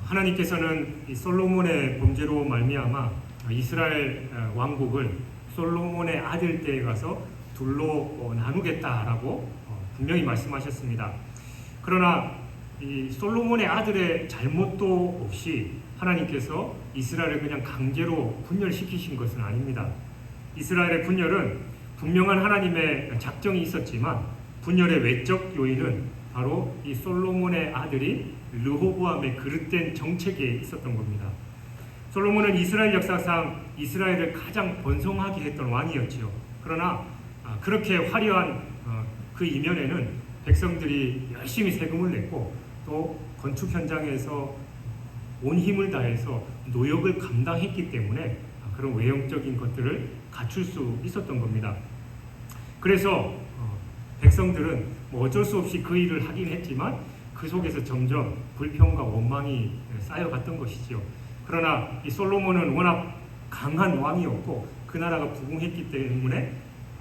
하나님께서는 이 솔로몬의 범죄로 말미암아 이스라엘 왕국을 솔로몬의 아들 때에 가서 둘로 나누겠다라고 분명히 말씀하셨습니다. 그러나 이 솔로몬의 아들의 잘못도 없이 하나님께서 이스라엘을 그냥 강제로 분열시키신 것은 아닙니다. 이스라엘의 분열은 분명한 하나님의 작정이 있었지만 분열의 외적 요인은 바로 이 솔로몬의 아들이 르호보암의 그릇된 정책에 있었던 겁니다. 솔로몬은 이스라엘 역사상 이스라엘을 가장 번성하게 했던 왕이었지요. 그러나 그렇게 화려한 그 이면에는 백성들이 열심히 세금을 냈고 또 건축 현장에서 온 힘을 다해서 노역을 감당했기 때문에 그런 외형적인 것들을 갖출 수 있었던 겁니다. 그래서 백성들은 어쩔 수 없이 그 일을 하긴 했지만 그 속에서 점점 불평과 원망이 쌓여갔던 것이지요. 그러나 이 솔로몬은 워낙 강한 왕이었고 그 나라가 부흥했기 때문에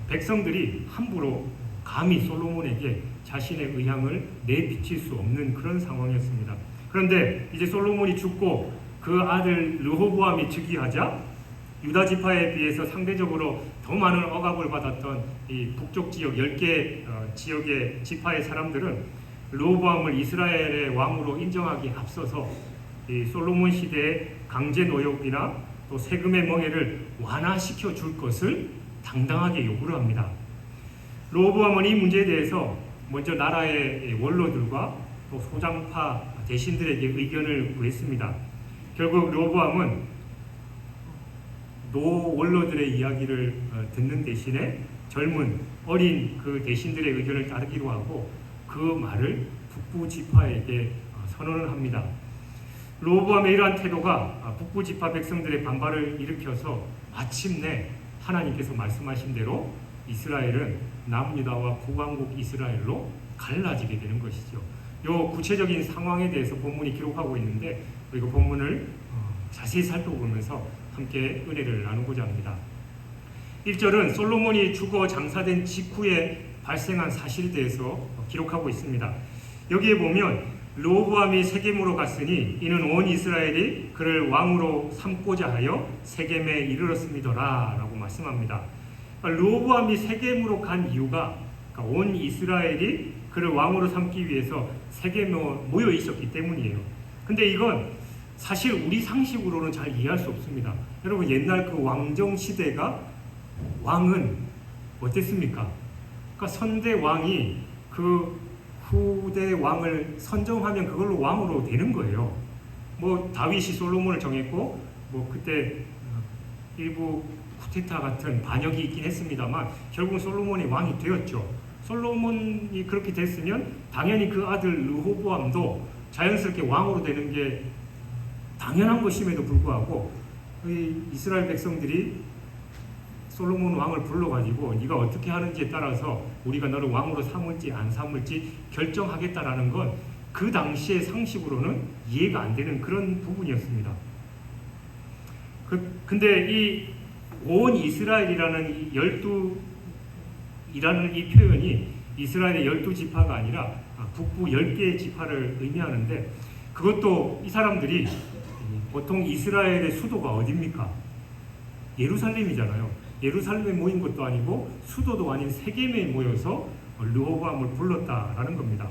백성들이 함부로 감히 솔로몬에게 자신의 의향을 내비칠 수 없는 그런 상황이었습니다. 그런데 이제 솔로몬이 죽고 그 아들 르호보암이 즉위하자 유다 지파에 비해서 상대적으로 더 많은 억압을 받았던 이 북쪽 지역 10개 지역의 지파의 사람들은 르호보암을 이스라엘의 왕으로 인정하기에 앞서서 이 솔로몬 시대의 강제 노역이나 또 세금의 멍해를 완화시켜 줄 것을 당당하게 요구를 합니다. 르호보암은 이 문제에 대해서 먼저 나라의 원로들과 또 소장파 대신들에게 의견을 구했습니다. 결국 르호보암은 노 원로들의 이야기를 듣는 대신에 젊은 어린 그 대신들의 의견을 따르기로 하고 그 말을 북부 지파에게 선언을 합니다. 르호보암의 이러한 태도가 북부 지파 백성들의 반발을 일으켜서 마침내 하나님께서 말씀하신 대로 이스라엘은 남유다와 북왕국 이스라엘로 갈라지게 되는 것이죠. 이 구체적인 상황에 대해서 본문이 기록하고 있는데 우리가 본문을 자세히 살펴보면서 함께 은혜를 나누고자 합니다. 1절은 솔로몬이 죽어 장사된 직후에 발생한 사실에 대해서 기록하고 있습니다. 여기에 보면 르호보암이 세겜으로 갔으니 이는 온 이스라엘이 그를 왕으로 삼고자 하여 세겜에 이르렀음이더라 라고 말씀합니다. 르호보암이 세겜으로 간 이유가 온 이스라엘이 그를 왕으로 삼기 위해서 세겜에 모여 있었기 때문이에요. 근데 이건 사실 우리 상식으로는 잘 이해할 수 없습니다. 여러분 옛날 그 왕정 시대가 왕은 어땠습니까? 그러니까 선대 왕이 그 후대 왕을 선정하면 그걸로 왕으로 되는 거예요. 뭐 다윗이 솔로몬을 정했고 뭐 그때 일부 쿠데타 같은 반역이 있긴 했습니다만 결국 솔로몬이 왕이 되었죠. 솔로몬이 그렇게 됐으면 당연히 그 아들 르호보암도 자연스럽게 왕으로 되는 게 당연한 것임에도 불구하고 이스라엘 백성들이 솔로몬 왕을 불러가지고 네가 어떻게 하는지에 따라서 우리가 너를 왕으로 삼을지 안 삼을지 결정하겠다라는 건 그 당시의 상식으로는 이해가 안 되는 그런 부분이었습니다. 근데 이 온 이스라엘이라는 이라는 이 표현이 이스라엘의 12지파가 아니라 북부 10개의 지파를 의미하는데 그것도 이 사람들이 보통 이스라엘의 수도가 어디입니까? 예루살렘이잖아요. 예루살렘에 모인 것도 아니고 수도도 아닌 세겜에 모여서 르호보암을 불렀다라는 겁니다.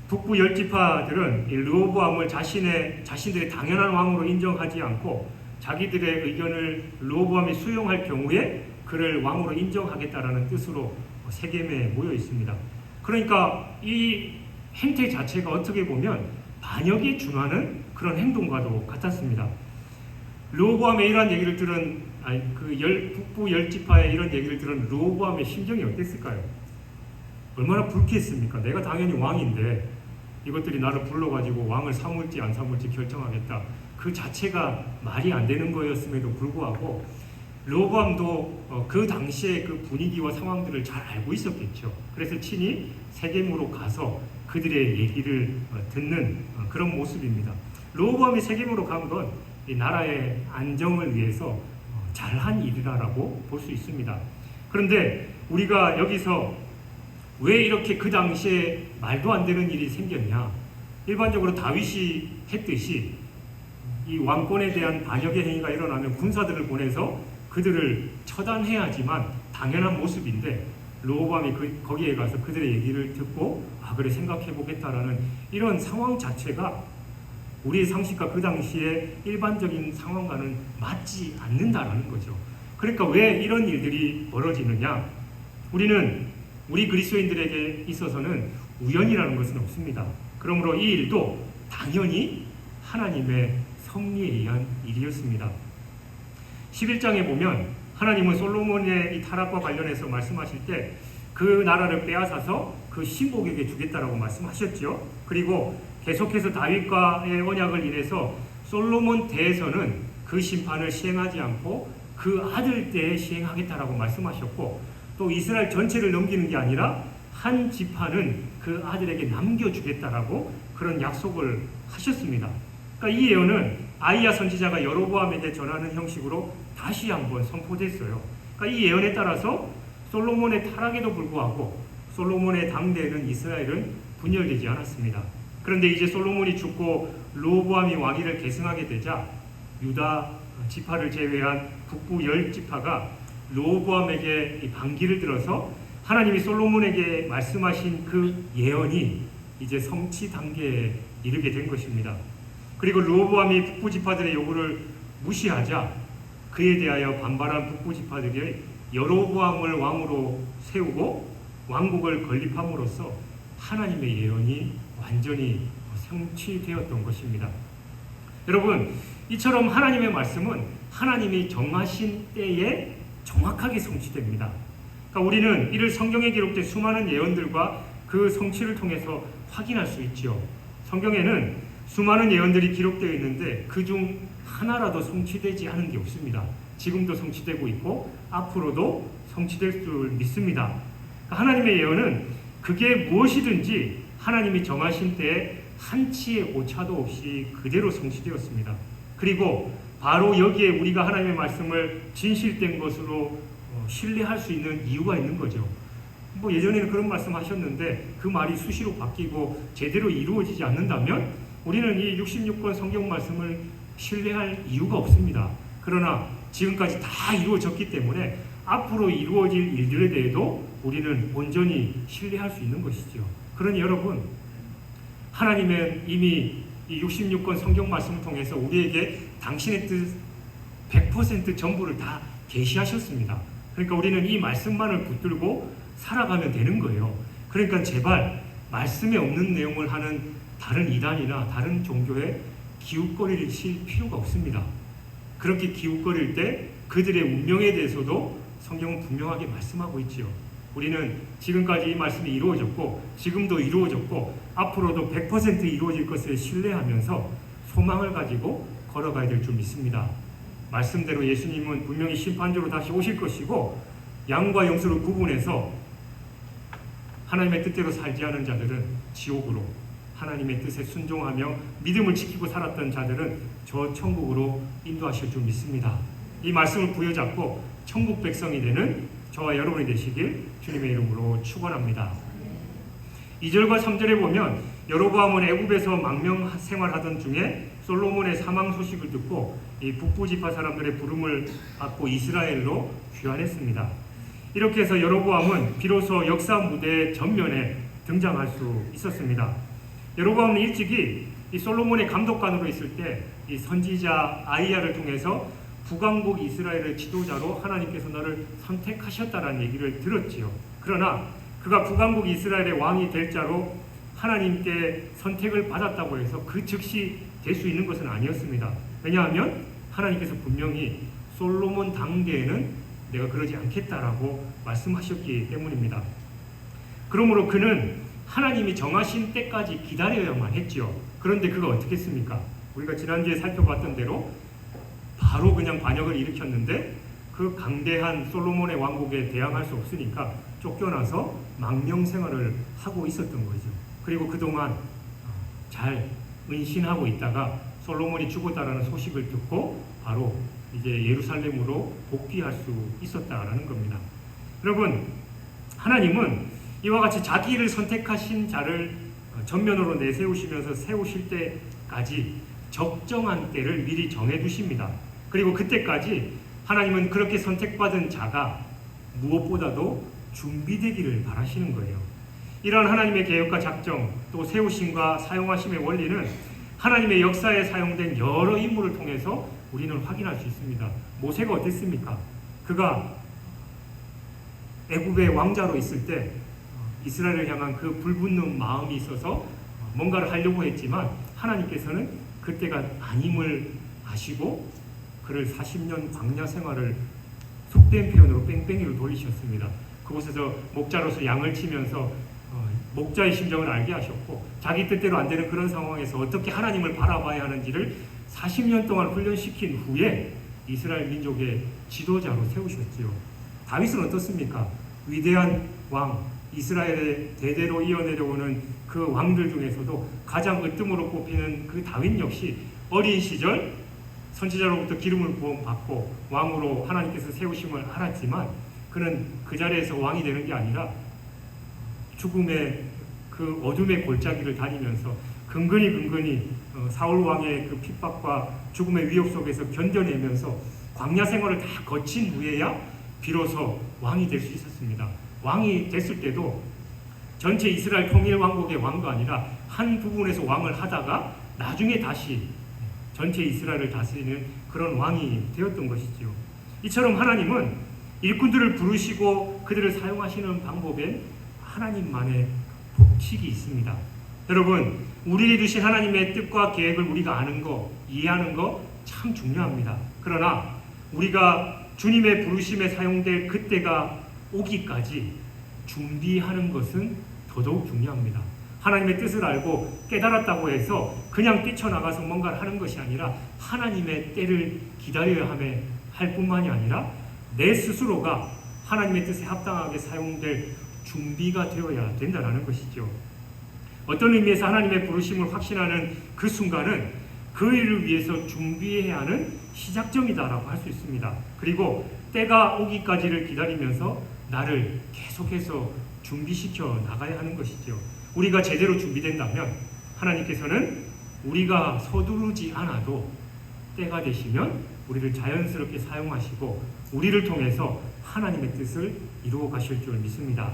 북부 10지파들은 르호보암을 자신들의 당연한 왕으로 인정하지 않고 자기들의 의견을 르호보암이 수용할 경우에 그를 왕으로 인정하겠다라는 뜻으로 세겜에 모여 있습니다. 그러니까 이 행태 자체가 어떻게 보면 반역에 준하는 그런 행동과도 같았습니다. 르호보암의 이러한 얘기를 들은 북부 10지파의 이런 얘기를 들은 르호보암의 심정이 어땠을까요? 얼마나 불쾌했습니까? 내가 당연히 왕인데 이것들이 나를 불러가지고 왕을 삼을지 안 삼을지 결정하겠다. 그 자체가 말이 안 되는 거였음에도 불구하고 르호보암도 그 당시의 그 분위기와 상황들을 잘 알고 있었겠죠. 그래서 친히 세겜으로 가서 그들의 얘기를 듣는 그런 모습입니다. 르호보암이 세겜으로 간 건 이 나라의 안정을 위해서 잘한 일이라고 볼 수 있습니다. 그런데 우리가 여기서 왜 이렇게 그 당시에 말도 안 되는 일이 생겼냐? 일반적으로 다윗이 했듯이 이 왕권에 대한 반역의 행위가 일어나면 군사들을 보내서 그들을 처단해야지만 당연한 모습인데, 르호보암이 거기에 가서 그들의 얘기를 듣고 그래 생각해보겠다라는 이런 상황 자체가 우리의 상식과 그 당시의 일반적인 상황과는 맞지 않는다라는 거죠. 그러니까 왜 이런 일들이 벌어지느냐? 우리 그리스도인들에게 있어서는 우연이라는 것은 없습니다. 그러므로 이 일도 당연히 하나님의 섭리에 의한 일이었습니다. 11장에 보면 하나님은 솔로몬의 이 타락과 관련해서 말씀하실 때 그 나라를 빼앗아서 그 신복에게 주겠다라고 말씀하셨죠. 그리고 계속해서 다윗과의 언약을 인해서 솔로몬 때에서는 그 심판을 시행하지 않고 그 아들 때에 시행하겠다라고 말씀하셨고, 또 이스라엘 전체를 넘기는 게 아니라 한 지파는 그 아들에게 남겨주겠다라고 그런 약속을 하셨습니다. 그러니까 이 예언은 아이야 선지자가 여로보암에게 전하는 형식으로 다시 한번 선포됐어요. 그러니까 이 예언에 따라서 솔로몬의 타락에도 불구하고 솔로몬의 당대에는 이스라엘은 분열되지 않았습니다. 그런데 이제 솔로몬이 죽고 르호보암이 왕위를 계승하게 되자 유다 지파를 제외한 북부 10지파가 르호보암에게 반기를 들어서 하나님이 솔로몬에게 말씀하신 그 예언이 이제 성취 단계에 이르게 된 것입니다. 그리고 르호보암이 북부 지파들의 요구를 무시하자 그에 대하여 반발한 북부 지파들이 여로보암을 왕으로 세우고 왕국을 건립함으로써 하나님의 예언이 완전히 성취되었던 것입니다. 여러분, 이처럼 하나님의 말씀은 하나님이 정하신 때에 정확하게 성취됩니다. 그러니까 우리는 이를 성경에 기록된 수많은 예언들과 그 성취를 통해서 확인할 수 있죠. 성경에는 수많은 예언들이 기록되어 있는데 그중 하나라도 성취되지 않은 게 없습니다. 지금도 성취되고 있고 앞으로도 성취될 줄 믿습니다. 하나님의 예언은 그게 무엇이든지 하나님이 정하신 때에 한치의 오차도 없이 그대로 성취되었습니다. 그리고 바로 여기에 우리가 하나님의 말씀을 진실된 것으로 신뢰할 수 있는 이유가 있는 거죠. 예전에는 그런 말씀하셨는데 그 말이 수시로 바뀌고 제대로 이루어지지 않는다면 우리는 이 66권 성경 말씀을 신뢰할 이유가 없습니다. 그러나 지금까지 다 이루어졌기 때문에 앞으로 이루어질 일들에 대해도 우리는 온전히 신뢰할 수 있는 것이죠. 그러니 여러분, 하나님은 이미 이 66권 성경 말씀을 통해서 우리에게 당신의 뜻 100% 전부를 다 계시하셨습니다. 그러니까 우리는 이 말씀만을 붙들고 살아가면 되는 거예요. 그러니까 제발 말씀에 없는 내용을 하는 다른 이단이나 다른 종교에 기웃거리실 필요가 없습니다. 그렇게 기웃거릴 때 그들의 운명에 대해서도 성경은 분명하게 말씀하고 있지요. 우리는 지금까지 이 말씀이 이루어졌고 지금도 이루어졌고 앞으로도 100% 이루어질 것을 신뢰하면서 소망을 가지고 걸어가야 될 줄 믿습니다. 말씀대로 예수님은 분명히 심판주로 다시 오실 것이고 양과 염소를 구분해서 하나님의 뜻대로 살지 않은 자들은 지옥으로, 하나님의 뜻에 순종하며 믿음을 지키고 살았던 자들은 저 천국으로 인도하실 줄 믿습니다. 이 말씀을 부여잡고 천국 백성이 되는 저와 여러분이 되시길 주님의 이름으로 축원합니다. 2절과 3절에 보면 여로보암은 애굽에서 망명 생활하던 중에 솔로몬의 사망 소식을 듣고 이 북부 지파 사람들의 부름을 받고 이스라엘로 귀환했습니다. 이렇게 해서 여로보암은 비로소 역사 무대 전면에 등장할 수 있었습니다. 여로보암은 일찍이 이 솔로몬의 감독관으로 있을 때 이 선지자 아이야를 통해서 북왕국 이스라엘의 지도자로 하나님께서 너를 선택하셨다는 얘기를 들었지요. 그러나 그가 북왕국 이스라엘의 왕이 될 자로 하나님께 선택을 받았다고 해서 그 즉시 될 수 있는 것은 아니었습니다. 왜냐하면 하나님께서 분명히 솔로몬 당대에는 내가 그러지 않겠다라고 말씀하셨기 때문입니다. 그러므로 그는 하나님이 정하신 때까지 기다려야만 했지요. 그런데 그가 어떻게 했습니까? 우리가 지난주에 살펴봤던 대로 바로 그냥 반역을 일으켰는데 그 강대한 솔로몬의 왕국에 대항할 수 없으니까 쫓겨나서 망명 생활을 하고 있었던 거죠. 그리고 그동안 잘 은신하고 있다가 솔로몬이 죽었다라는 소식을 듣고 바로 이제 예루살렘으로 복귀할 수 있었다라는 겁니다. 여러분, 하나님은 이와 같이 자기를 선택하신 자를 전면으로 내세우시면서 세우실 때까지 적정한 때를 미리 정해두십니다. 그리고 그때까지 하나님은 그렇게 선택받은 자가 무엇보다도 준비되기를 바라시는 거예요. 이러한 하나님의 계획과 작정, 또 세우심과 사용하심의 원리는 하나님의 역사에 사용된 여러 인물을 통해서 우리는 확인할 수 있습니다. 모세가 어땠습니까? 그가 애굽의 왕자로 있을 때 이스라엘을 향한 그 불붙는 마음이 있어서 뭔가를 하려고 했지만 하나님께서는 그때가 아님을 아시고 그를 40년 광야 생활을 속된 표현으로 뺑뺑이로 돌리셨습니다. 그곳에서 목자로서 양을 치면서 목자의 심정을 알게 하셨고, 자기 뜻대로 안 되는 그런 상황에서 어떻게 하나님을 바라봐야 하는지를 40년 동안 훈련시킨 후에 이스라엘 민족의 지도자로 세우셨지요. 다윗은 어떻습니까? 위대한 왕, 이스라엘의 대대로 이어내려오는 그 왕들 중에서도 가장 으뜸으로 꼽히는 그 다윗 역시 어린 시절 선지자로부터 기름을 부음받고 왕으로 하나님께서 세우심을 알았지만 그는 그 자리에서 왕이 되는 게 아니라 죽음의 그 어둠의 골짜기를 다니면서 근근히 사울 왕의 그 핍박과 죽음의 위협 속에서 견뎌내면서 광야 생활을 다 거친 후에야 비로소 왕이 될 수 있었습니다. 왕이 됐을 때도 전체 이스라엘 통일 왕국의 왕도 아니라 한 부분에서 왕을 하다가 나중에 다시 전체 이스라엘을 다스리는 그런 왕이 되었던 것이지요. 이처럼 하나님은 일꾼들을 부르시고 그들을 사용하시는 방법엔 하나님만의 법칙이 있습니다. 여러분, 우리에게 주신 하나님의 뜻과 계획을 우리가 아는 거, 이해하는 거 참 중요합니다. 그러나 우리가 주님의 부르심에 사용될 그때가 오기까지 준비하는 것은 더더욱 중요합니다. 하나님의 뜻을 알고 깨달았다고 해서 그냥 뛰쳐나가서 뭔가를 하는 것이 아니라 하나님의 때를 기다려야 할 뿐만이 아니라 내 스스로가 하나님의 뜻에 합당하게 사용될 준비가 되어야 된다는 것이죠. 어떤 의미에서 하나님의 부르심을 확신하는 그 순간은 그 일을 위해서 준비해야 하는 시작점이다라고 할 수 있습니다. 그리고 때가 오기까지를 기다리면서 나를 계속해서 준비시켜 나가야 하는 것이죠. 우리가 제대로 준비된다면 하나님께서는 우리가 서두르지 않아도 때가 되시면 우리를 자연스럽게 사용하시고 우리를 통해서 하나님의 뜻을 이루어 가실 줄 믿습니다.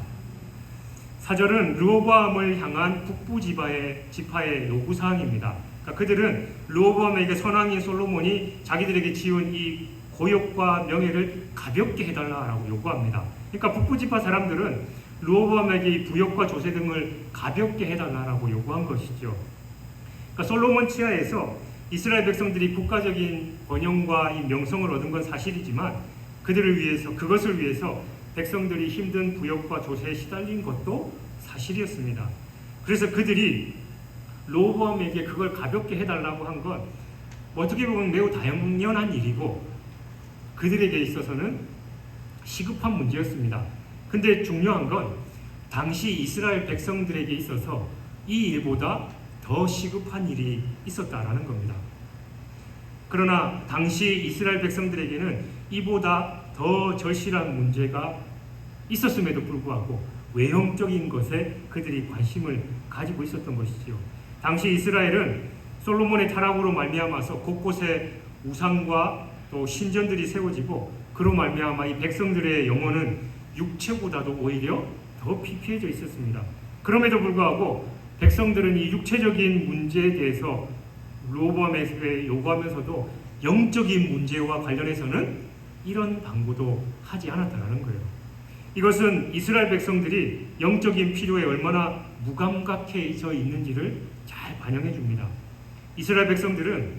4절은 르호보암을 향한 북부 지파의 요구사항입니다. 그러니까 그들은 르호보암에게 선왕인 솔로몬이 자기들에게 지은 이 고역과 명예를 가볍게 해달라고 요구합니다. 그러니까 북부 지파 사람들은 르호보암에게 이 부역과 조세 등을 가볍게 해달라고 요구한 것이죠. 그러니까 솔로몬 치하에서 이스라엘 백성들이 국가적인 번영과 이 명성을 얻은 건 사실이지만 그것을 위해서 백성들이 힘든 부역과 조세에 시달린 것도 사실이었습니다. 그래서 그들이 르호보암에게 그걸 가볍게 해달라고 한 건 어떻게 보면 매우 당연한 일이고 그들에게 있어서는 시급한 문제였습니다. 근데 중요한 건 당시 이스라엘 백성들에게 있어서 이 일보다 더 시급한 일이 있었다라는 겁니다. 그러나 당시 이스라엘 백성들에게는 이보다 더 절실한 문제가 있었음에도 불구하고 외형적인 것에 그들이 관심을 가지고 있었던 것이지요. 당시 이스라엘은 솔로몬의 타락으로 말미암아서 곳곳에 우상과 또 신전들이 세워지고 그로 말미암아 이 백성들의 영혼은 육체보다도 오히려 더 피폐해져 있었습니다. 그럼에도 불구하고 백성들은 이 육체적인 문제에 대해서 르호보암에게 요구하면서도 영적인 문제와 관련해서는 이런 방구도 하지 않았다는 거예요. 이것은 이스라엘 백성들이 영적인 필요에 얼마나 무감각해져 있는지를 잘 반영해 줍니다. 이스라엘 백성들은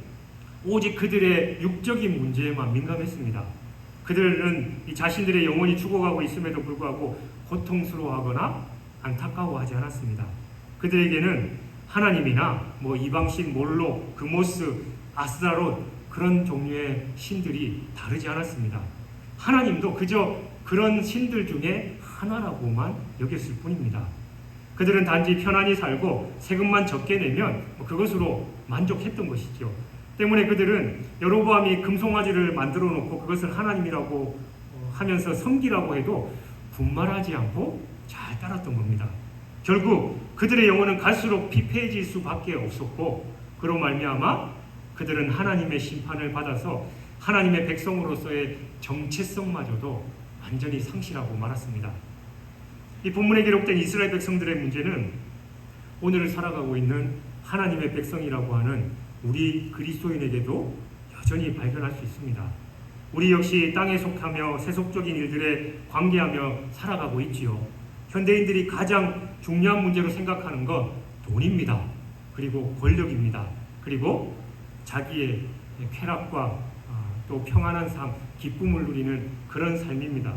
오직 그들의 육적인 문제에만 민감했습니다. 그들은 이 자신들의 영혼이 죽어가고 있음에도 불구하고 고통스러워하거나 안타까워하지 않았습니다. 그들에게는 하나님이나 이방신 몰록, 그모스, 아스타롯 그런 종류의 신들이 다르지 않았습니다. 하나님도 그저 그런 신들 중에 하나라고만 여겼을 뿐입니다. 그들은 단지 편안히 살고 세금만 적게 내면 그것으로 만족했던 것이죠. 때문에 그들은 여로보암이 금송아지를 만들어 놓고 그것을 하나님이라고 하면서 섬기라고 해도 분말하지 않고 잘 따랐던 겁니다. 결국 그들의 영혼은 갈수록 피폐해질 수밖에 없었고, 그로 말미암아 그들은 하나님의 심판을 받아서 하나님의 백성으로서의 정체성마저도 완전히 상실하고 말았습니다. 이 본문에 기록된 이스라엘 백성들의 문제는 오늘을 살아가고 있는 하나님의 백성이라고 하는 우리 그리스도인에게도 여전히 발견할 수 있습니다. 우리 역시 땅에 속하며 세속적인 일들에 관계하며 살아가고 있지요. 현대인들이 가장 중요한 문제로 생각하는 건 돈입니다. 그리고 권력입니다. 그리고 자기의 쾌락과 또 평안한 삶, 기쁨을 누리는 그런 삶입니다.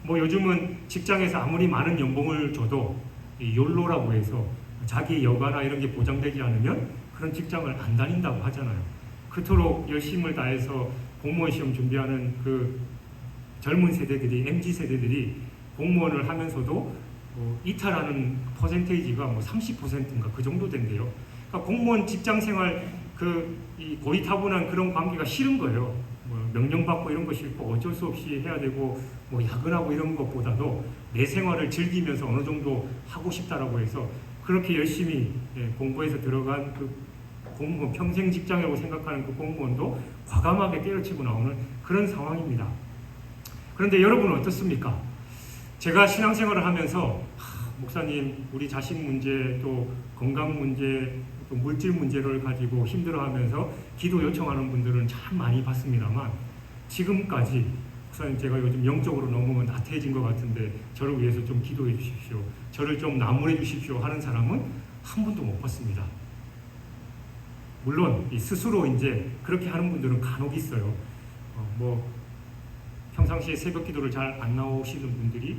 요즘은 직장에서 아무리 많은 연봉을 줘도 욜로라고 해서 자기 여가나 이런 게 보장되지 않으면 그런 직장을 안 다닌다고 하잖아요. 그토록 열심을 다해서 공무원 시험 준비하는 그 젊은 세대들이, MZ 세대들이 공무원을 하면서도 이탈하는 퍼센테이지가 30%인가 그 정도 된대요. 그러니까 공무원 직장 생활 이 고리타분한 그런 관계가 싫은 거예요. 명령받고 이런 거 싫고 어쩔 수 없이 해야 되고 야근하고 이런 것보다도 내 생활을 즐기면서 어느 정도 하고 싶다라고 해서 그렇게 열심히 공부해서 들어간 그 공무원, 평생 직장이라고 생각하는 그 공무원도 과감하게 때려치고 나오는 그런 상황입니다. 그런데 여러분은 어떻습니까? 제가 신앙생활을 하면서 목사님, 우리 자식 문제, 또 건강 문제, 또 물질 문제를 가지고 힘들어하면서 기도 요청하는 분들은 참 많이 봤습니다만, 지금까지 목사님, 제가 요즘 영적으로 너무 나태해진 것 같은데 저를 위해서 좀 기도해 주십시오, 저를 좀 나무래 주십시오 하는 사람은 한 분도 못 봤습니다. 물론 스스로 이제 그렇게 하는 분들은 간혹 있어요. 평상시에 새벽 기도를 잘 안 나오시는 분들이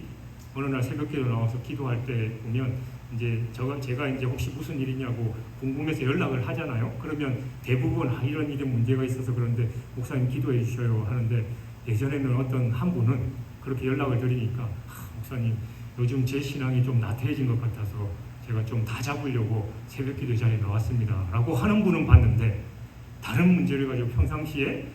어느 날 새벽 기도 나와서 기도할 때 보면 이제 제가 이제 혹시 무슨 일이냐고 궁금해서 연락을 하잖아요. 그러면 대부분 이런 일에 문제가 있어서 그런데 목사님 기도해 주셔요 하는데, 예전에는 어떤 한 분은 그렇게 연락을 드리니까 목사님, 요즘 제 신앙이 좀 나태해진 것 같아서 제가 좀 다 잡으려고 새벽 기도 자리에 나왔습니다 라고 하는 분은 봤는데, 다른 문제를 가지고 평상시에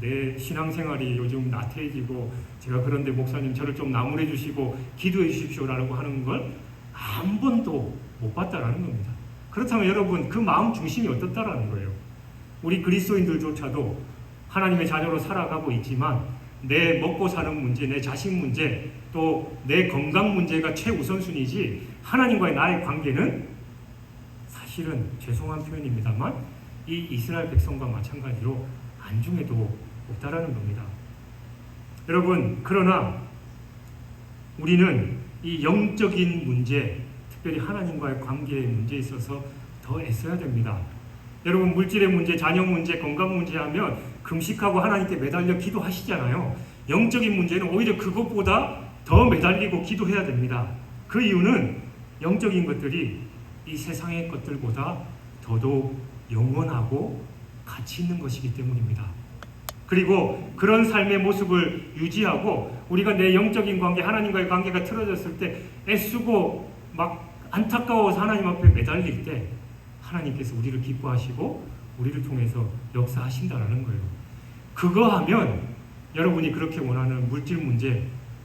내 신앙생활이 요즘 나태해지고 제가 그런데 목사님 저를 좀 나무래 주시고 기도해 주십시오라고 하는 걸 한 번도 못 봤다라는 겁니다. 그렇다면 여러분, 그 마음 중심이 어떻다라는 거예요? 우리 그리스도인들조차도 하나님의 자녀로 살아가고 있지만 내 먹고 사는 문제, 내 자식 문제, 또 내 건강 문제가 최우선순위지 하나님과의 나의 관계는 사실은 죄송한 표현입니다만 이 이스라엘 백성과 마찬가지로 안중에도 없다라는 겁니다. 여러분, 그러나 우리는 이 영적인 문제, 특별히 하나님과의 관계의 문제에 있어서 더 애써야 됩니다. 여러분, 물질의 문제, 자녀 문제, 건강 문제 하면 금식하고 하나님께 매달려 기도하시잖아요. 영적인 문제는 오히려 그것보다 더 매달리고 기도해야 됩니다. 그 이유는 영적인 것들이 이 세상의 것들보다 더더욱 영원하고 가치 있는 것이기 때문입니다. 그리고 그런 삶의 모습을 유지하고 우리가 내 영적인 관계, 하나님과의 관계가 틀어졌을 때 애쓰고 막 안타까워서 하나님 앞에 매달릴 때 하나님께서 우리를 기뻐하시고 우리를 통해서 역사하신다라는 거예요. 그거 하면 여러분이 그렇게 원하는 물질 문제,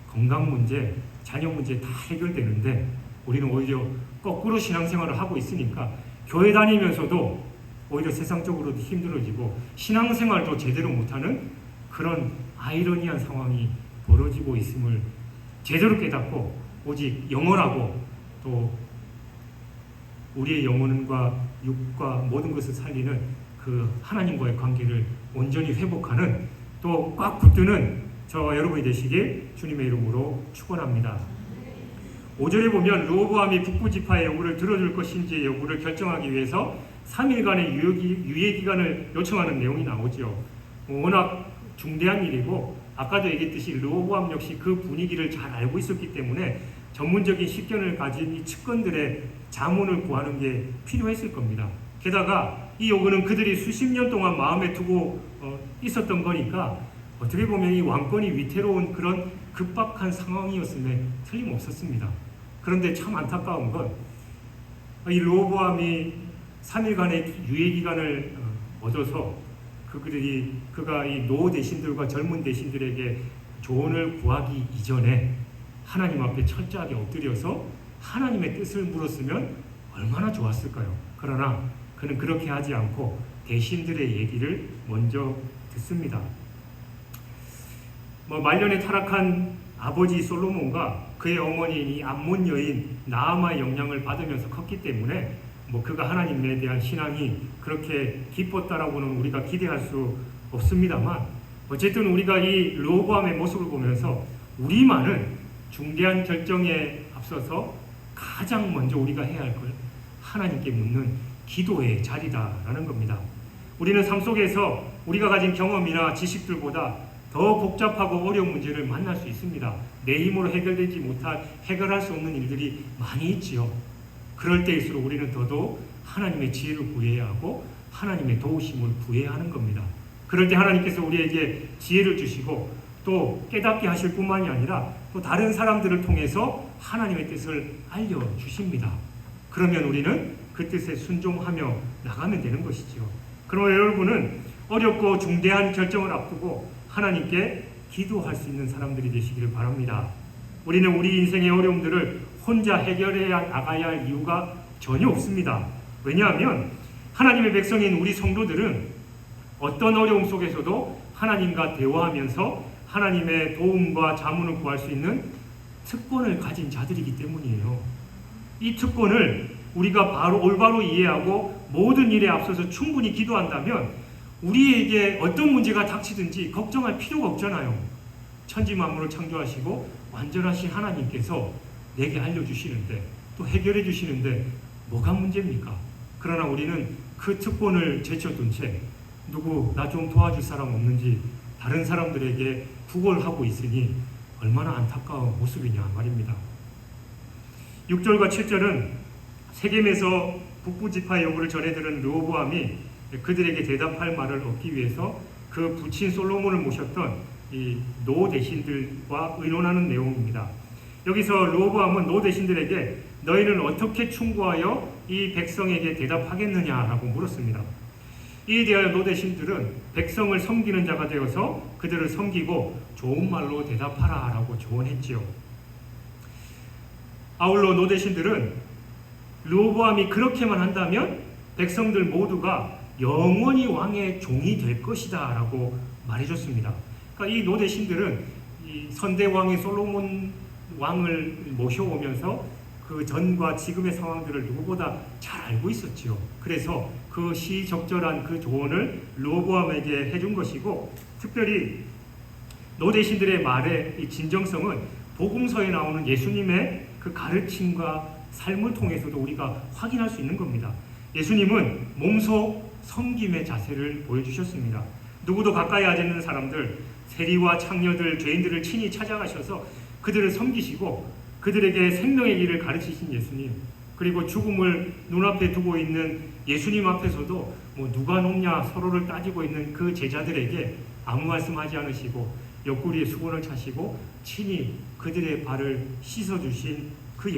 건강 문제, 자녀 문제 다 해결되는데, 우리는 오히려 거꾸로 신앙생활을 하고 있으니까 교회 다니면서도 오히려 세상적으로도 힘들어지고 신앙생활도 제대로 못하는 그런 아이러니한 상황이 벌어지고 있음을 제대로 깨닫고, 오직 영원하고 또 우리의 영혼과 육과 모든 것을 살리는 그 하나님과의 관계를 온전히 회복하는, 또 꽉 붙드는 저와 여러분이 되시길 주님의 이름으로 축원합니다. 5절에 보면 르호보암이 북부 지파의 요구를 들어줄 것인지 여부를 결정하기 위해서 3일간의 유예 기간을 요청하는 내용이 나오죠. 워낙 중대한 일이고, 아까도 얘기했듯이 르호보암 역시 그 분위기를 잘 알고 있었기 때문에 전문적인 식견을 가진 이 측근들의 자문을 구하는 게 필요했을 겁니다. 게다가 이 요구는 그들이 수십 년 동안 마음에 두고 있었던 거니까 어떻게 보면 이 왕권이 위태로운 그런 급박한 상황이었음에 틀림없었습니다. 그런데 참 안타까운 건 이 르호보암이 3일간의 유예기간을 얻어서 그가 이 노 대신들과 젊은 대신들에게 조언을 구하기 이전에 하나님 앞에 철저하게 엎드려서 하나님의 뜻을 물었으면 얼마나 좋았을까요? 그러나 그는 그렇게 하지 않고 대신들의 얘기를 먼저 듣습니다. 말년에 타락한 아버지 솔로몬과 그의 어머니인 이 암몬 여인 나아마의 영향을 받으면서 컸기 때문에 그가 하나님에 대한 신앙이 그렇게 깊었다라고는 우리가 기대할 수 없습니다만, 어쨌든 우리가 이 르호보암의 모습을 보면서 우리만은 중대한 결정에 앞서서 가장 먼저 우리가 해야 할 걸 하나님께 묻는 기도의 자리다라는 겁니다. 우리는 삶 속에서 우리가 가진 경험이나 지식들보다 더 복잡하고 어려운 문제를 만날 수 있습니다. 내 힘으로 해결할 수 없는 일들이 많이 있지요. 그럴 때일수록 우리는 더더욱 하나님의 지혜를 구해야 하고 하나님의 도우심을 구해야 하는 겁니다. 그럴 때 하나님께서 우리에게 지혜를 주시고 또 깨닫게 하실 뿐만이 아니라 또 다른 사람들을 통해서 하나님의 뜻을 알려주십니다. 그러면 우리는 그 뜻에 순종하며 나가면 되는 것이죠. 그러면 여러분은 어렵고 중대한 결정을 앞두고 하나님께 기도할 수 있는 사람들이 되시기를 바랍니다. 우리는 우리 인생의 어려움들을 혼자 해결해 나가야 할 이유가 전혀 없습니다. 왜냐하면 하나님의 백성인 우리 성도들은 어떤 어려움 속에서도 하나님과 대화하면서 하나님의 도움과 자문을 구할 수 있는 특권을 가진 자들이기 때문이에요. 이 특권을 우리가 올바로 이해하고 모든 일에 앞서서 충분히 기도한다면 우리에게 어떤 문제가 닥치든지 걱정할 필요가 없잖아요. 천지 만물을 창조하시고 완전하신 하나님께서 내게 알려주시는데 또 해결해 주시는데 뭐가 문제입니까? 그러나 우리는 그 특권을 제쳐둔 채 나 좀 도와줄 사람 없는지 다른 사람들에게 구걸하고 있으니 얼마나 안타까운 모습이냐 말입니다. 6절과 7절은 세겜에서 북부지파 여부를 전해들은 르호보암이 그들에게 대답할 말을 얻기 위해서 그 부친 솔로몬을 모셨던 이 노 대신들과 의논하는 내용입니다. 여기서 르호보암은 노 대신들에게 너희는 어떻게 충고하여 이 백성에게 대답하겠느냐라고 물었습니다. 이에 대하여 노 대신들은 백성을 섬기는 자가 되어서 그들을 섬기고 좋은 말로 대답하라라고 조언했지요. 아울러 노 대신들은 르호보암이 그렇게만 한다면 백성들 모두가 영원히 왕의 종이 될 것이다 라고 말해줬습니다. 그러니까 이 노 대신들은 이 선대 왕인 솔로몬 왕을 모셔오면서 그 전과 지금의 상황들을 누구보다 잘 알고 있었지요. 그래서 그 시적절한 그 조언을 르호보암에게 해준 것이고, 특별히 노 대신들의 말의 이 진정성은 복음서에 나오는 예수님의 그 가르침과 삶을 통해서도 우리가 확인할 수 있는 겁니다. 예수님은 몸소 섬김의 자세를 보여주셨습니다. 누구도 가까이 하지 않는 사람들, 세리와 창녀들, 죄인들을 친히 찾아가셔서 그들을 섬기시고 그들에게 생명의 길을 가르치신 예수님, 그리고 죽음을 눈앞에 두고 있는 예수님 앞에서도 누가 높냐 서로를 따지고 있는 그 제자들에게 아무 말씀하지 않으시고 옆구리에 수건을 차시고 친히 그들의 발을 씻어주신 그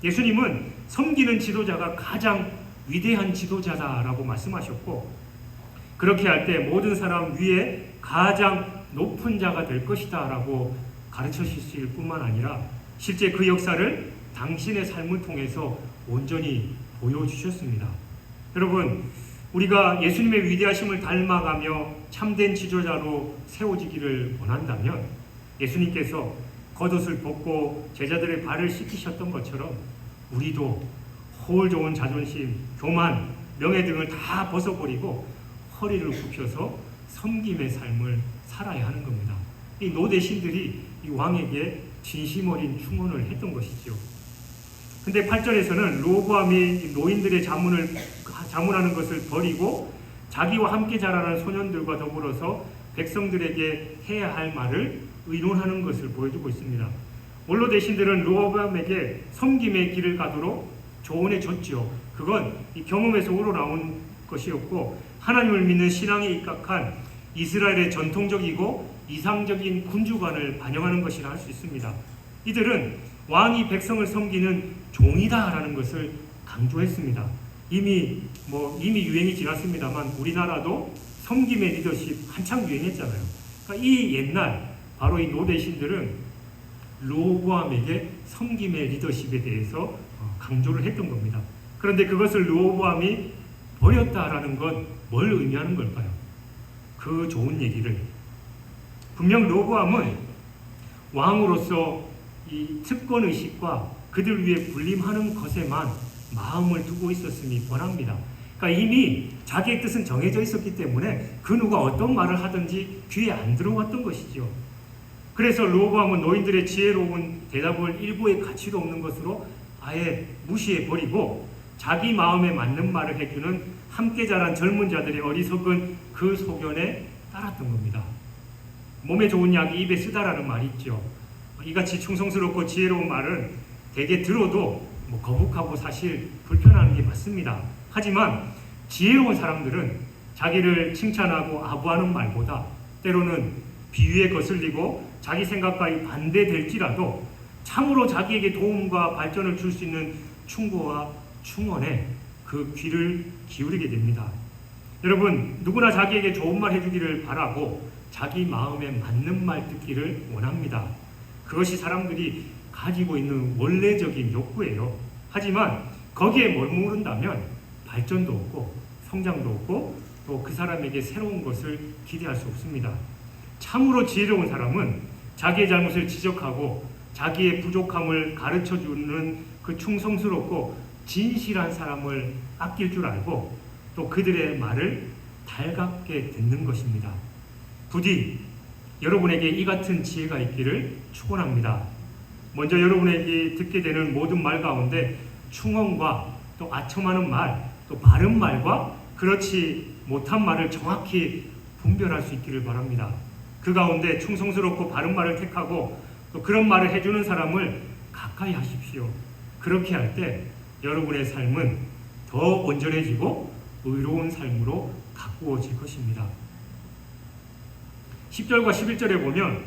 예수님은 섬기는 지도자가 가장 위대한 지도자다라고 말씀하셨고, 그렇게 할 때 모든 사람 위에 가장 높은 자가 될 것이다 라고 가르쳐주실 뿐만 아니라 실제 그 역사를 당신의 삶을 통해서 온전히 보여주셨습니다. 여러분, 우리가 예수님의 위대하심을 닮아가며 참된 지도자로 세워지기를 원한다면 예수님께서 겉옷을 벗고 제자들의 발을 씻기셨던 것처럼 우리도 홀 좋은 자존심, 교만, 명예 등을 다 벗어버리고 허리를 굽혀서 섬김의 삶을 살아야 하는 겁니다. 이 노 대신들이 이 왕에게 진심 어린 충원을 했던 것이죠. 근데 8절에서는 르호보암이 노인들의 자문하는 것을 버리고 자기와 함께 자라는 소년들과 더불어서 백성들에게 해야 할 말을 의논하는 것을 보여주고 있습니다. 원로 대신들은 르호보암에게 섬김의 길을 가도록 조언해 줬죠. 그건 이 경험에서 우러나온 것이었고 하나님을 믿는 신앙에 입각한 이스라엘의 전통적이고 이상적인 군주관을 반영하는 것이라 할 수 있습니다. 이들은 왕이 백성을 섬기는 종이다라는 것을 강조했습니다. 이미 유행이 지났습니다만 우리나라도 섬김의 리더십 한창 유행했잖아요. 그러니까 이 옛날 바로 이 노 대신들은 르호보암에게 섬김의 리더십에 대해서 강조를 했던 겁니다. 그런데 그것을 르호보암이 버렸다라는 건 뭘 의미하는 걸까요? 그 좋은 얘기를 분명 르호보암은 왕으로서 이 특권의식과 그들 위해 군림하는 것에만 마음을 두고 있었음이 뻔합니다. 그러니까 이미 자기의 뜻은 정해져 있었기 때문에 그 누가 어떤 말을 하든지 귀에 안 들어왔던 것이죠. 그래서 르호보암은 노인들의 지혜로운 대답을 일부의 가치도 없는 것으로 아예 무시해버리고 자기 마음에 맞는 말을 해주는 함께 자란 젊은 자들의 어리석은 그 소견에 따랐던 겁니다. 몸에 좋은 약이 입에 쓰다라는 말이 있죠. 이같이 충성스럽고 지혜로운 말은 대개 들어도 거북하고 사실 불편한 게 맞습니다. 하지만 지혜로운 사람들은 자기를 칭찬하고 아부하는 말보다 때로는 비위에 거슬리고 자기 생각과 반대될지라도 참으로 자기에게 도움과 발전을 줄 수 있는 충고와 충언에 그 귀를 기울이게 됩니다. 여러분, 누구나 자기에게 좋은 말 해주기를 바라고 자기 마음에 맞는 말 듣기를 원합니다. 그것이 사람들이 가지고 있는 원래적인 욕구예요. 하지만 거기에 머무른다면 발전도 없고 성장도 없고 또 그 사람에게 새로운 것을 기대할 수 없습니다. 참으로 지혜로운 사람은 자기의 잘못을 지적하고 자기의 부족함을 가르쳐주는 그 충성스럽고 진실한 사람을 아낄 줄 알고 또 그들의 말을 달갑게 듣는 것입니다. 부디 여러분에게 이 같은 지혜가 있기를 축원합니다. 먼저 여러분에게 듣게 되는 모든 말 가운데 충언과 또 아첨하는 말, 또 바른 말과 그렇지 못한 말을 정확히 분별할 수 있기를 바랍니다. 그 가운데 충성스럽고 바른 말을 택하고 또 그런 말을 해주는 사람을 가까이 하십시오. 그렇게 할 때 여러분의 삶은 더 온전해지고 의로운 삶으로 가꾸어질 것입니다. 10절과 11절에 보면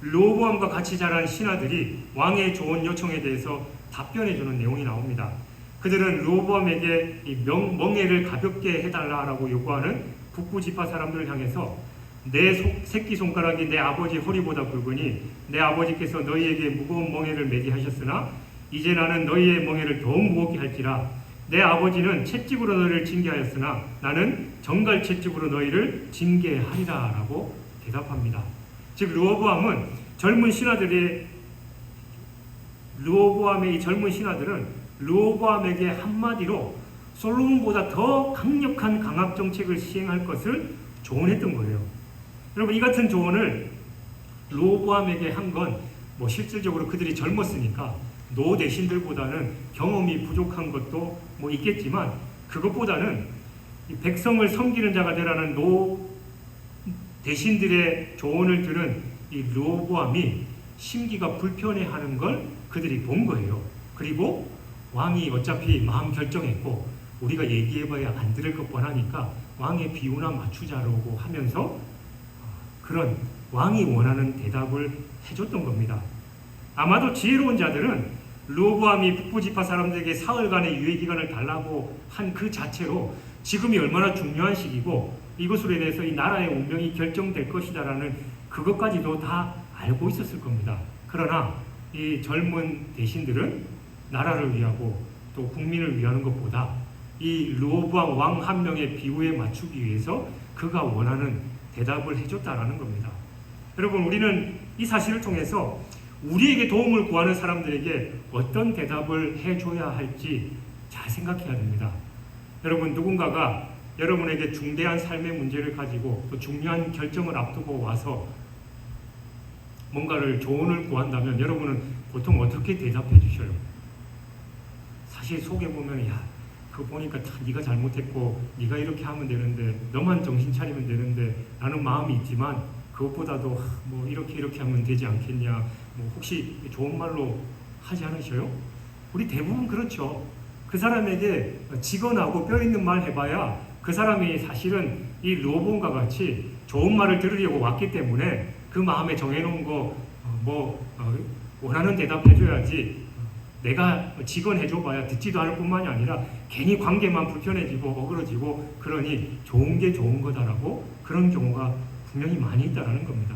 르호보암과 같이 자란 신하들이 왕의 조언 요청에 대해서 답변해주는 내용이 나옵니다. 그들은 르호보암에게 이 멍에를 가볍게 해달라고 요구하는 북부 지파 사람들을 향해서 내 새끼손가락이 내 아버지 허리보다 굵으니 내 아버지께서 너희에게 무거운 멍에를 매게 하셨으나 이제 나는 너희의 멍에를 더욱 무겁게 할지라. 내 아버지는 채찍으로 너희를 징계하였으나 나는 정갈 채찍으로 너희를 징계하리라 라고 대답합니다. 즉 르호보암의 이 젊은 신하들은 르호보암에게 한마디로 솔로몬보다 더 강력한 강압 정책을 시행할 것을 조언했던 거예요. 여러분, 이 같은 조언을 르호보암에게 한 건 실질적으로 그들이 젊었으니까 노 대신들보다는 경험이 부족한 것도 있겠지만 그것보다는 백성을 섬기는 자가 되라는 노 대신들의 조언을 들은 이 르호보암이 심기가 불편해하는 걸 그들이 본 거예요. 그리고 왕이 어차피 마음 결정했고 우리가 얘기해봐야 안 들을 것 뻔하니까 왕의 비유나 맞추자라고 하면서 그런 왕이 원하는 대답을 해줬던 겁니다. 아마도 지혜로운 자들은 르호보암이 북부지파 사람들에게 사흘간의 유예기간을 달라고 한 그 자체로 지금이 얼마나 중요한 시기고 이것으로 인해서 이 나라의 운명이 결정될 것이다라는 그것까지도 다 알고 있었을 겁니다. 그러나 이 젊은 대신들은 나라를 위하고 또 국민을 위하는 것보다 이 르호보암 왕 한 명의 비유에 맞추기 위해서 그가 원하는 대답을 해줬다라는 겁니다. 여러분, 우리는 이 사실을 통해서 우리에게 도움을 구하는 사람들에게 어떤 대답을 해줘야 할지 잘 생각해야 됩니다. 여러분, 누군가가 여러분에게 중대한 삶의 문제를 가지고 또 중요한 결정을 앞두고 와서 뭔가를 조언을 구한다면 여러분은 보통 어떻게 대답해 주셔요? 사실 속에 보면 그거 보니까 다 네가 잘못했고 네가 이렇게 하면 되는데 너만 정신 차리면 되는데 라는 마음이 있지만 그것보다도 이렇게 하면 되지 않겠냐, 혹시 좋은 말로 하지 않으셔요? 우리 대부분 그렇죠. 그 사람에게 직언하고 뼈 있는 말 해봐야 그 사람이 사실은 이 르호보암과 같이 좋은 말을 들으려고 왔기 때문에 그 마음에 정해놓은 거 원하는 대답해줘야지 내가 직언해줘봐야 듣지도 않을 뿐만이 아니라 괜히 관계만 불편해지고 어그러지고 그러니 좋은 게 좋은 거다라고 그런 경우가 분명히 많이 있다는 겁니다.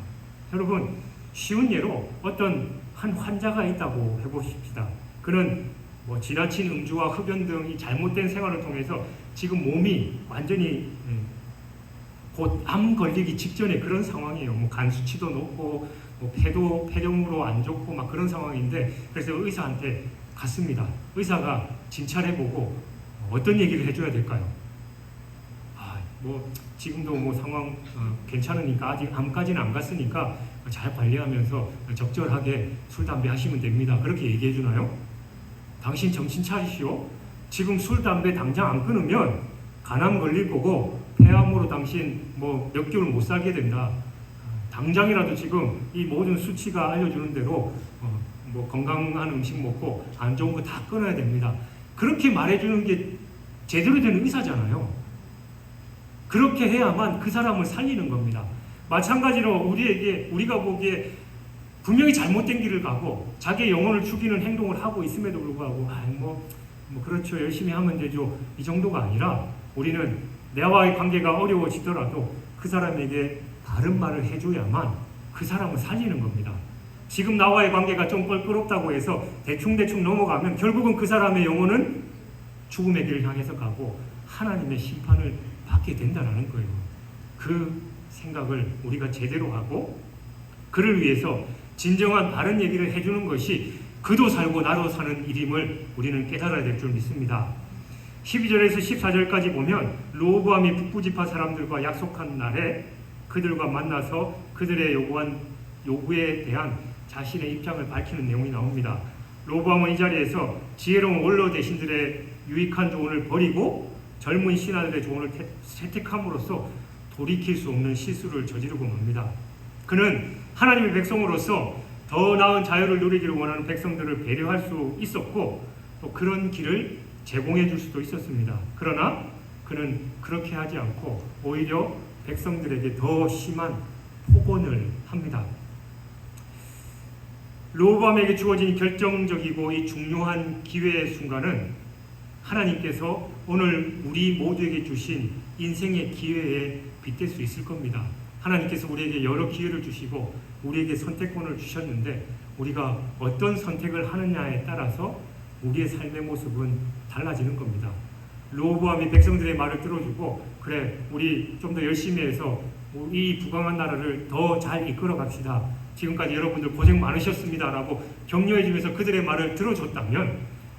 여러분, 쉬운 예로 어떤 한 환자가 있다고 해보십시다. 그는 뭐 지나친 음주와 흡연 등 이 잘못된 생활을 통해서 지금 몸이 완전히 곧 암 걸리기 직전에 그런 상황이에요. 뭐 간 수치도 높고 뭐 폐렴으로 안 좋고 막 그런 상황인데, 그래서 의사한테 갔습니다. 의사가 진찰해보고 어떤 얘기를 해줘야 될까요? 뭐 지금도 뭐 상황 괜찮으니까 아직 암까지는 안 갔으니까 잘 관리하면서 적절하게 술 담배 하시면 됩니다. 그렇게 얘기해 주나요? 당신 정신 차리시오. 지금 술 담배 당장 안 끊으면 간암 걸릴 거고 폐암으로 당신 뭐 몇 개월 못 살게 된다. 당장이라도 지금 이 모든 수치가 알려주는 대로 뭐 건강한 음식 먹고 안 좋은 거 다 끊어야 됩니다. 그렇게 말해주는 게 제대로 된 의사잖아요. 그렇게 해야만 그 사람을 살리는 겁니다. 마찬가지로 우리가 보기에 분명히 잘못된 길을 가고 자기의 영혼을 죽이는 행동을 하고 있음에도 불구하고 뭐 그렇죠, 열심히 하면 되죠, 이 정도가 아니라 우리는 나와의 관계가 어려워지더라도 그 사람에게 바른 말을 해줘야만 그 사람을 살리는 겁니다. 지금 나와의 관계가 좀 껄끄럽다고 해서 대충 넘어가면 결국은 그 사람의 영혼은 죽음의 길을 향해서 가고 하나님의 심판을 받게 된다는 거예요. 그 생각을 우리가 제대로 하고 그를 위해서 진정한 바른 얘기를 해주는 것이 그도 살고 나도 사는 일임을 우리는 깨달아야 될 줄 믿습니다. 12절에서 14절까지 보면 르호보암이 북부지파 사람들과 약속한 날에 그들과 만나서 그들의 요구에 대한 자신의 입장을 밝히는 내용이 나옵니다. 르호보암은 이 자리에서 지혜로운 원로 대신들의 유익한 조언을 버리고 젊은 신하들의 조언을 채택함으로써 돌이킬 수 없는 실수를 저지르고 맙니다. 그는 하나님의 백성으로서 더 나은 자유를 누리기를 원하는 백성들을 배려할 수 있었고 또 그런 길을 제공해 줄 수도 있었습니다. 그러나 그는 그렇게 하지 않고 오히려 백성들에게 더 심한 폭언을 합니다. 르호보암에게 주어진 결정적이고 이 중요한 기회의 순간은 하나님께서 오늘 우리 모두에게 주신 인생의 기회에 빗댈 수 있을 겁니다. 하나님께서 우리에게 여러 기회를 주시고 우리에게 선택권을 주셨는데 우리가 어떤 선택을 하느냐에 따라서 우리의 삶의 모습은 달라지는 겁니다. 르호보암이 백성들의 말을 들어주고 그래 우리 좀 더 열심히 해서 이 부강한 나라를 더 잘 이끌어 갑시다. 지금까지 여러분들 고생 많으셨습니다 라고 격려해 주면서 그들의 말을 들어줬다면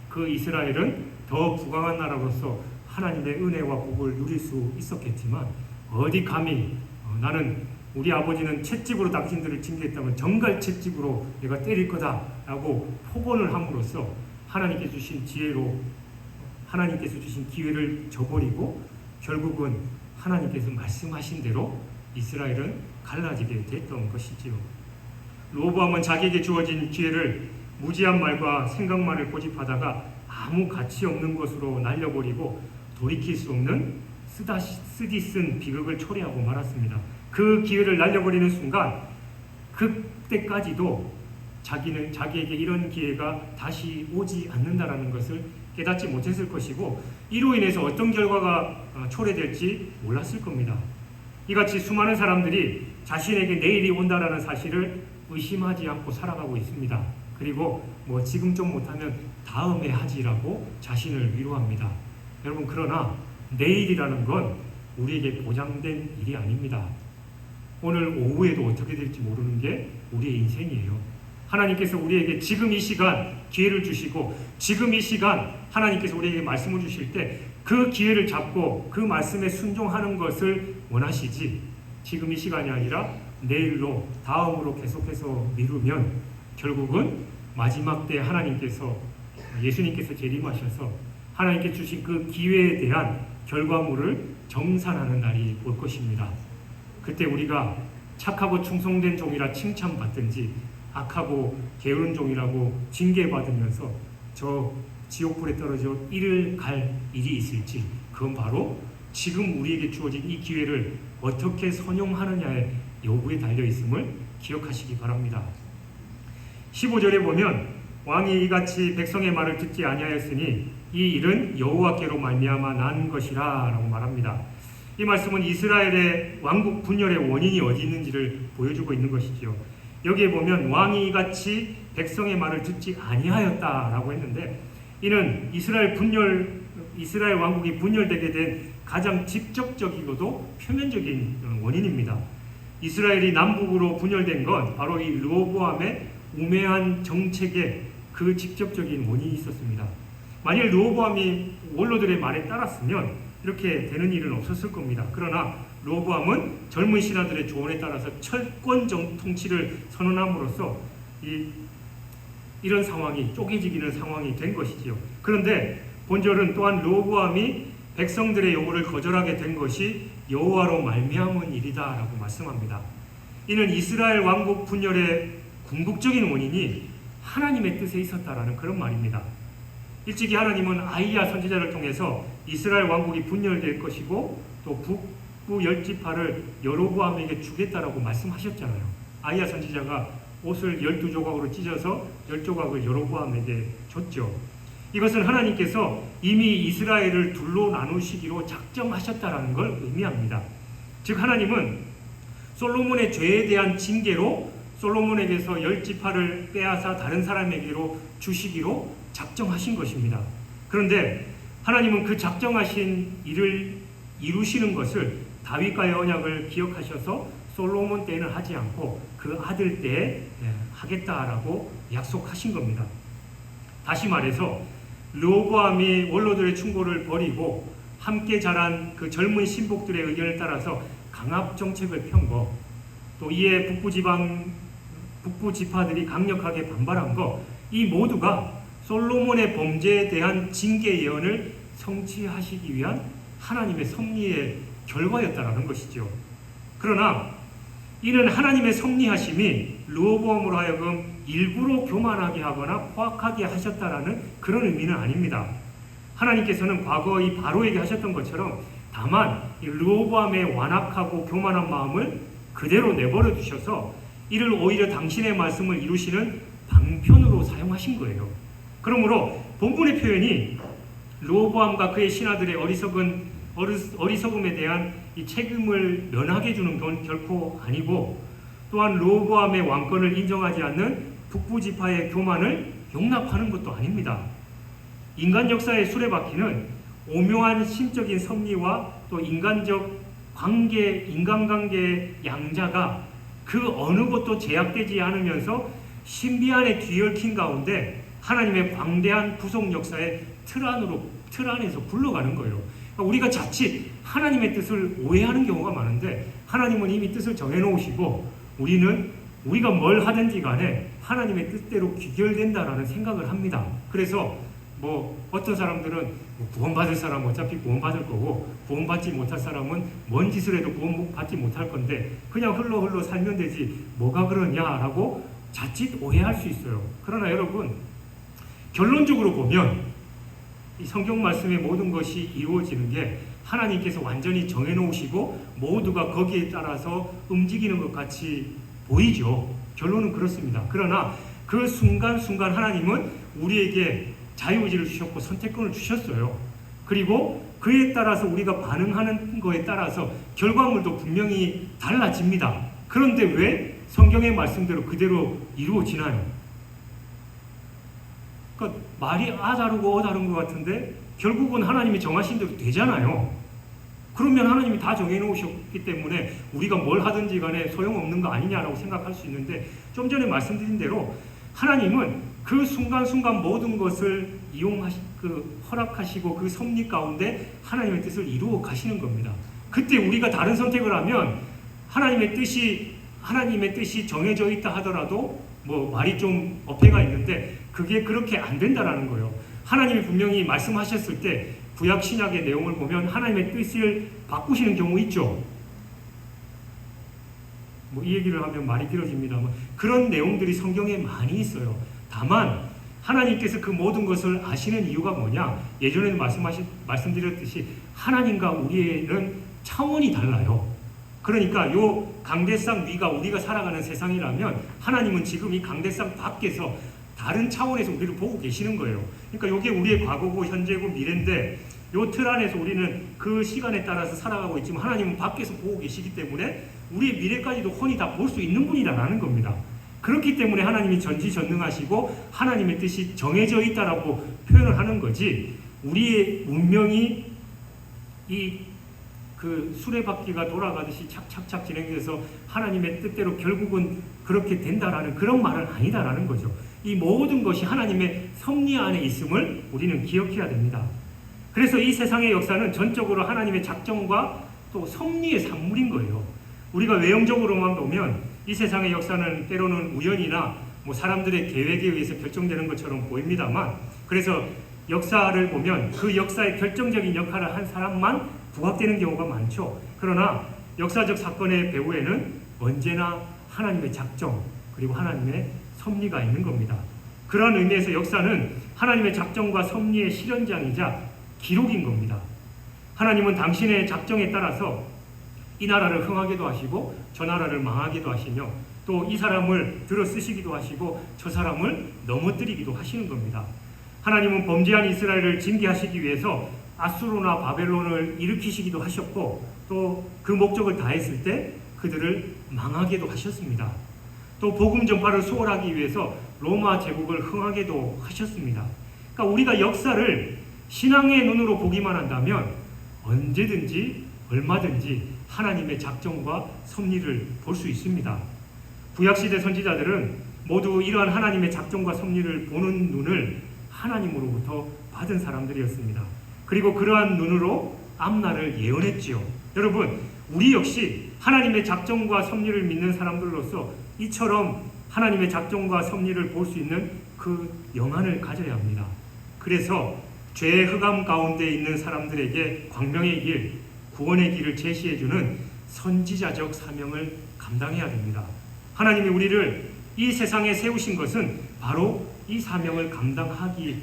그 이스라엘은 더 부강한 나라로서 하나님의 은혜와 복을 누릴 수 있었겠지만 어디 감히 나는 우리 아버지는 채찍으로 당신들을 징계했다면 정갈 채찍으로 내가 때릴 거다라고 폭언을 함으로써 하나님께서 주신 지혜로 하나님께서 주신 기회를 저버리고 결국은 하나님께서 말씀하신 대로 이스라엘은 갈라지게 됐던 것이지요. 르호보암은 자기에게 주어진 기회를 무지한 말과 생각만을 고집하다가 아무 가치 없는 것으로 날려버리고 돌이킬 수 없는 쓰디쓴 비극을 초래하고 말았습니다. 그 기회를 날려버리는 순간 그때까지도 자기에게 이런 기회가 다시 오지 않는다라는 것을 깨닫지 못했을 것이고 이로 인해서 어떤 결과가 초래될지 몰랐을 겁니다. 이같이 수많은 사람들이 자신에게 내일이 온다라는 사실을 의심하지 않고 살아가고 있습니다. 그리고 뭐 지금 좀 못하면 다음에 하지라고 자신을 위로합니다. 여러분 그러나 내일이라는 건 우리에게 보장된 일이 아닙니다. 오늘 오후에도 어떻게 될지 모르는 게 우리의 인생이에요. 하나님께서 우리에게 지금 이 시간 기회를 주시고 지금 이 시간 하나님께서 우리에게 말씀을 주실 때 그 기회를 잡고 그 말씀에 순종하는 것을 원하시지 지금 이 시간이 아니라 내일로 다음으로 계속해서 미루면 결국은 마지막 때 하나님께서 예수님께서 재림하셔서 하나님께 주신 그 기회에 대한 결과물을 정산하는 날이 올 것입니다. 그때 우리가 착하고 충성된 종이라 칭찬받든지 악하고 게으른 종이라고 징계받으면서 저 지옥불에 떨어져 이를 갈 일이 있을지 그건 바로 지금 우리에게 주어진 이 기회를 어떻게 선용하느냐의 여부에 달려있음을 기억하시기 바랍니다. 15절에 보면 왕이 이같이 백성의 말을 듣지 아니하였으니 이 일은 여호와께로 말미암아 난 것이라 라고 말합니다. 이 말씀은 이스라엘의 왕국 분열의 원인이 어디 있는지를 보여주고 있는 것이죠. 여기에 보면 왕이 이같이 백성의 말을 듣지 아니하였다라고 했는데, 이는 이스라엘 왕국이 분열되게 된 가장 직접적이고도 표면적인 원인입니다. 이스라엘이 남북으로 분열된 건 바로 이 르호보암의 우매한 정책에 그 직접적인 원인이 있었습니다. 만일 르호보암이 원로들의 말에 따랐으면 이렇게 되는 일은 없었을 겁니다. 그러나 르호보암은 젊은 신하들의 조언에 따라서 철권 통치를 선언함으로써 이런 상황이 쪼개지기는 상황이 된 것이지요. 그런데 본절은 또한 르호보암이 백성들의 요구를 거절하게 된 것이 여호와로 말미암은 일이다라고 말씀합니다. 이는 이스라엘 왕국 분열의 궁극적인 원인이 하나님의 뜻에 있었다라는 그런 말입니다. 일찍이 하나님은 아이야 선지자를 통해서 이스라엘 왕국이 분열될 것이고 또 북부 10지파를 여로보암에게 주겠다라고 말씀하셨잖아요. 아이야 선지자가 옷을 12조각으로 찢어서 10조각을 여로보암에게 줬죠. 이것은 하나님께서 이미 이스라엘을 둘로 나누시기로 작정하셨다라는 걸 의미합니다. 즉 하나님은 솔로몬의 죄에 대한 징계로 솔로몬에게서 10지파를 빼앗아 다른 사람에게로 주시기로 작정하신 것입니다. 그런데 하나님은 그 작정하신 일을 이루시는 것을 다윗과의 언약을 기억하셔서 솔로몬 때에는 하지 않고 그 아들 때에 하겠다라고 약속하신 겁니다. 다시 말해서 르호보암이 원로들의 충고를 버리고 함께 자란 그 젊은 신복들의 의견을 따라서 강압 정책을 편 거, 또 이에 북부 지파들이 강력하게 반발한 거, 이 모두가 솔로몬의 범죄에 대한 징계 예언을 성취하시기 위한 하나님의 섭리의 결과였다라는 것이죠. 그러나 이는 하나님의 섭리하심이 르호보암으로 하여금 일부러 교만하게 하거나 포악하게 하셨다라는 그런 의미는 아닙니다. 하나님께서는 과거 이 바로에게 하셨던 것처럼 다만 이 르호보암의 완악하고 교만한 마음을 그대로 내버려 두셔서 이를 오히려 당신의 말씀을 이루시는 방편으로 사용하신 거예요. 그러므로 본문의 표현이 르호보암과 그의 신하들의 어리석음에 대한 이 책임을 면하게 주는 건 결코 아니고, 또한 르호보암의 왕권을 인정하지 않는 북부 지파의 교만을 용납하는 것도 아닙니다. 인간 역사의 수레바퀴는 오묘한 신적인 섭리와 또 인간관계의 양자가 그 어느 것도 제약되지 않으면서 신비안에 뒤얽힌 가운데 하나님의 광대한 구속 역사의 틀 안에서 굴러가는 거예요. 그러니까 우리가 자칫 하나님의 뜻을 오해하는 경우가 많은데, 하나님은 이미 뜻을 정해놓으시고 우리가 뭘 하든지 간에 하나님의 뜻대로 귀결된다라는 생각을 합니다. 그래서 어떤 사람들은 구원받을 사람은 어차피 구원받을 거고 구원받지 못할 사람은 뭔 짓을 해도 구원받지 못할 건데 그냥 흘러 살면 되지 뭐가 그러냐라고 자칫 오해할 수 있어요. 그러나 여러분, 결론적으로 보면 이 성경 말씀의 모든 것이 이루어지는 게 하나님께서 완전히 정해놓으시고 모두가 거기에 따라서 움직이는 것 같이 보이죠. 결론은 그렇습니다. 그러나 그 순간순간 하나님은 우리에게 자유의지를 주셨고 선택권을 주셨어요. 그리고 그에 따라서 우리가 반응하는 거에 따라서 결과물도 분명히 달라집니다. 그런데 왜 성경의 말씀대로 그대로 이루어지나요? 그러니까 말이 다르고 다른 것 같은데 결국은 하나님이 정하신 대로 되잖아요. 그러면 하나님이 다 정해놓으셨기 때문에 우리가 뭘 하든지 간에 소용없는 거 아니냐라고 생각할 수 있는데, 좀 전에 말씀드린 대로 하나님은 그 순간순간 모든 것을 허락하시고 그 섭리 가운데 하나님의 뜻을 이루어 가시는 겁니다. 그때 우리가 다른 선택을 하면 하나님의 뜻이 정해져 있다 하더라도 말이 좀 어폐가 있는데 그게 그렇게 안 된다라는 거예요. 하나님이 분명히 말씀하셨을 때 구약 신약의 내용을 보면 하나님의 뜻을 바꾸시는 경우 있죠. 이 얘기를 하면 말이 길어집니다만 그런 내용들이 성경에 많이 있어요. 다만 하나님께서 그 모든 것을 아시는 이유가 뭐냐? 예전에도 말씀드렸듯이 하나님과 우리는 차원이 달라요. 그러니까 요 강대상 위가 우리가 살아가는 세상이라면 하나님은 지금 이 강대상 밖에서 다른 차원에서 우리를 보고 계시는 거예요. 그러니까 이게 우리의 과거고 현재고 미래인데 요 틀 안에서 우리는 그 시간에 따라서 살아가고 있지만 하나님은 밖에서 보고 계시기 때문에 우리의 미래까지도 훤히 다 볼 수 있는 분이라는 겁니다. 그렇기 때문에 하나님이 전지전능하시고 하나님의 뜻이 정해져 있다라고 표현을 하는 거지, 우리의 운명이 그 수레바퀴가 돌아가듯이 착착착 진행돼서 하나님의 뜻대로 결국은 그렇게 된다라는 그런 말은 아니다라는 거죠. 이 모든 것이 하나님의 섭리 안에 있음을 우리는 기억해야 됩니다. 그래서 이 세상의 역사는 전적으로 하나님의 작정과 또 섭리의 산물인 거예요. 우리가 외형적으로만 보면 이 세상의 역사는 때로는 우연이나 사람들의 계획에 의해서 결정되는 것처럼 보입니다만, 그래서 역사를 보면 그 역사의 결정적인 역할을 한 사람만 부각되는 경우가 많죠. 그러나 역사적 사건의 배후에는 언제나 하나님의 작정 그리고 하나님의 섭리가 있는 겁니다. 그런 의미에서 역사는 하나님의 작정과 섭리의 실현장이자 기록인 겁니다. 하나님은 당신의 작정에 따라서 이 나라를 흥하게도 하시고 저 나라를 망하게도 하시며 또 이 사람을 들어 쓰시기도 하시고 저 사람을 넘어뜨리기도 하시는 겁니다. 하나님은 범죄한 이스라엘을 징계하시기 위해서 아수르나 바벨론을 일으키시기도 하셨고 또 그 목적을 다했을 때 그들을 망하게도 하셨습니다. 또 복음 전파를 수월하기 위해서 로마 제국을 흥하게도 하셨습니다. 그러니까 우리가 역사를 신앙의 눈으로 보기만 한다면 언제든지 얼마든지 하나님의 작정과 섭리를 볼 수 있습니다. 구약시대 선지자들은 모두 이러한 하나님의 작정과 섭리를 보는 눈을 하나님으로부터 받은 사람들이었습니다. 그리고 그러한 눈으로 앞날을 예언했지요. 여러분, 우리 역시 하나님의 작정과 섭리를 믿는 사람들로서 이처럼 하나님의 작정과 섭리를 볼 수 있는 그 영안을 가져야 합니다. 그래서 죄의 흑암 가운데 있는 사람들에게 광명의 길, 구원의 길을 제시해주는 선지자적 사명을 감당해야 됩니다. 하나님이 우리를 이 세상에 세우신 것은 바로 이 사명을 감당하기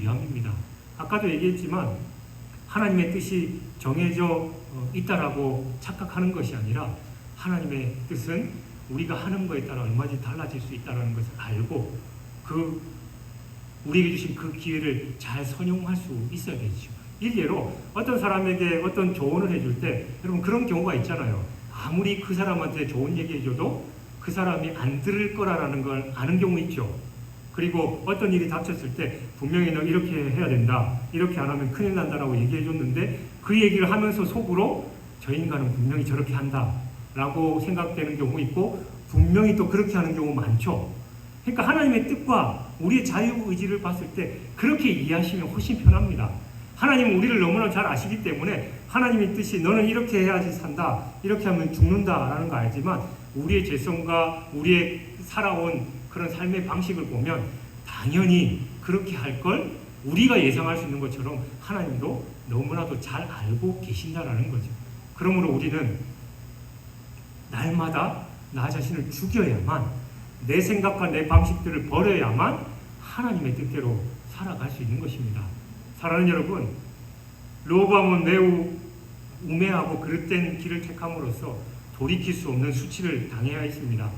위함입니다. 아까도 얘기했지만 하나님의 뜻이 정해져 있다라고 착각하는 것이 아니라 하나님의 뜻은 우리가 하는 것에 따라 얼마든지 달라질 수 있다는 것을 알고 우리에게 주신 그 기회를 잘 선용할 수 있어야 되죠. 일례로 어떤 사람에게 어떤 조언을 해줄 때 여러분 그런 경우가 있잖아요. 아무리 그 사람한테 좋은 얘기 해줘도 그 사람이 안 들을 거라는 걸 아는 경우 있죠. 그리고 어떤 일이 닥쳤을 때 분명히 너 이렇게 해야 된다, 이렇게 안 하면 큰일 난다라고 얘기해 줬는데 그 얘기를 하면서 속으로 저 인간은 분명히 저렇게 한다 라고 생각되는 경우 있고 분명히 또 그렇게 하는 경우 많죠. 그러니까 하나님의 뜻과 우리의 자유의지를 봤을 때 그렇게 이해하시면 훨씬 편합니다. 하나님은 우리를 너무나 잘 아시기 때문에 하나님의 뜻이 너는 이렇게 해야지 산다, 이렇게 하면 죽는다라는 거 알지만 우리의 죄성과 우리의 살아온 그런 삶의 방식을 보면 당연히 그렇게 할 걸 우리가 예상할 수 있는 것처럼 하나님도 너무나도 잘 알고 계신다라는 거죠. 그러므로 우리는 날마다 나 자신을 죽여야만, 내 생각과 내 방식들을 버려야만 하나님의 뜻대로 살아갈 수 있는 것입니다. 사랑하는 여러분, 르호보암은 매우 우매하고 그릇된 길을 택함으로써 돌이킬 수 없는 수치를 당해야 했습니다.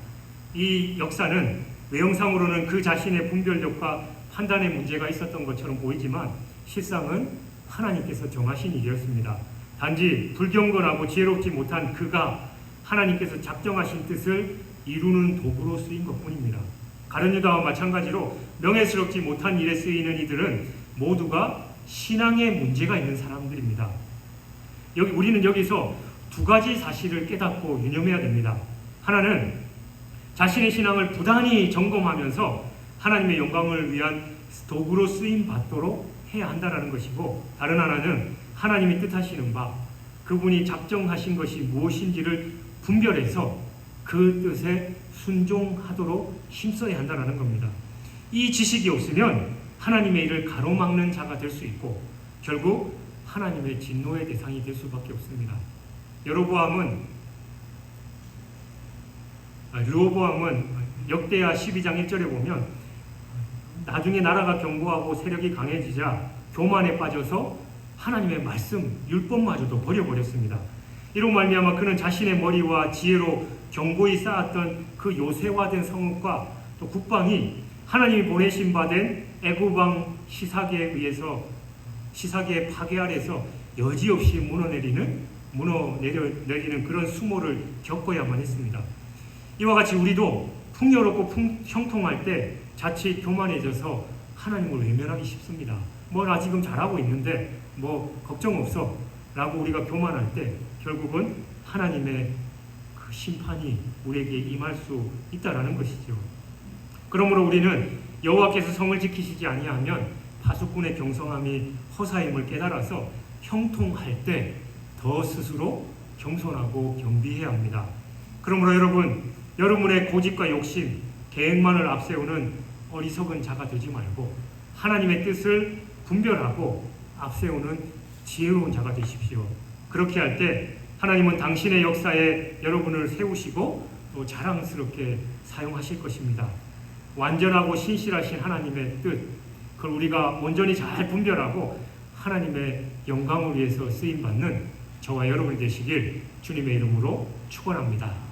이 역사는 외형상으로는 그 자신의 분별력과 판단의 문제가 있었던 것처럼 보이지만 실상은 하나님께서 정하신 일이었습니다. 단지 불경건하고 지혜롭지 못한 그가 하나님께서 작정하신 뜻을 이루는 도구로 쓰인 것뿐입니다. 가룟 유다와 마찬가지로 명예스럽지 못한 일에 쓰이는 이들은 모두가 신앙의 문제가 있는 사람들입니다. 우리는 여기서 두 가지 사실을 깨닫고 유념해야 됩니다. 하나는 자신의 신앙을 부단히 점검하면서 하나님의 영광을 위한 도구로 쓰임 받도록 해야 한다는 것이고, 다른 하나는 하나님이 뜻하시는 바, 그분이 작정하신 것이 무엇인지를 분별해서 그 뜻에 순종하도록 힘써야 한다는 겁니다. 이 지식이 없으면 하나님의 일을 가로막는 자가 될 수 있고 결국 하나님의 진노의 대상이 될 수밖에 없습니다. 르호보암은 역대하 12장 1절에 보면 나중에 나라가 견고하고 세력이 강해지자 교만에 빠져서 하나님의 말씀, 율법마저도 버려버렸습니다. 이로 말미암아 그는 자신의 머리와 지혜로 견고히 쌓았던 그 요새화된 성읍과 또 국방이 하나님이 보내신 바 된 애굽왕 시사게에 의해서 시사게의 파괴 아래서 여지없이 무너내리는 그런 수모를 겪어야만 했습니다. 이와 같이 우리도 풍요롭고 형통할 때 자칫 교만해져서 하나님을 외면하기 쉽습니다. 뭐 나 지금 잘하고 있는데 뭐 걱정 없어 라고 우리가 교만할 때 결국은 하나님의 그 심판이 우리에게 임할 수 있다라는 것이죠. 그러므로 우리는 여호와께서 성을 지키시지 아니하면 파수꾼의 경성함이 허사임을 깨달아서 형통할 때 더 스스로 겸손하고 겸비해야 합니다. 그러므로 여러분의 고집과 욕심, 계획만을 앞세우는 어리석은 자가 되지 말고 하나님의 뜻을 분별하고 앞세우는 지혜로운 자가 되십시오. 그렇게 할 때 하나님은 당신의 역사에 여러분을 세우시고 또 자랑스럽게 사용하실 것입니다. 완전하고 신실하신 하나님의 뜻, 그걸 우리가 온전히 잘 분별하고 하나님의 영광을 위해서 쓰임받는 저와 여러분이 되시길 주님의 이름으로 축원합니다.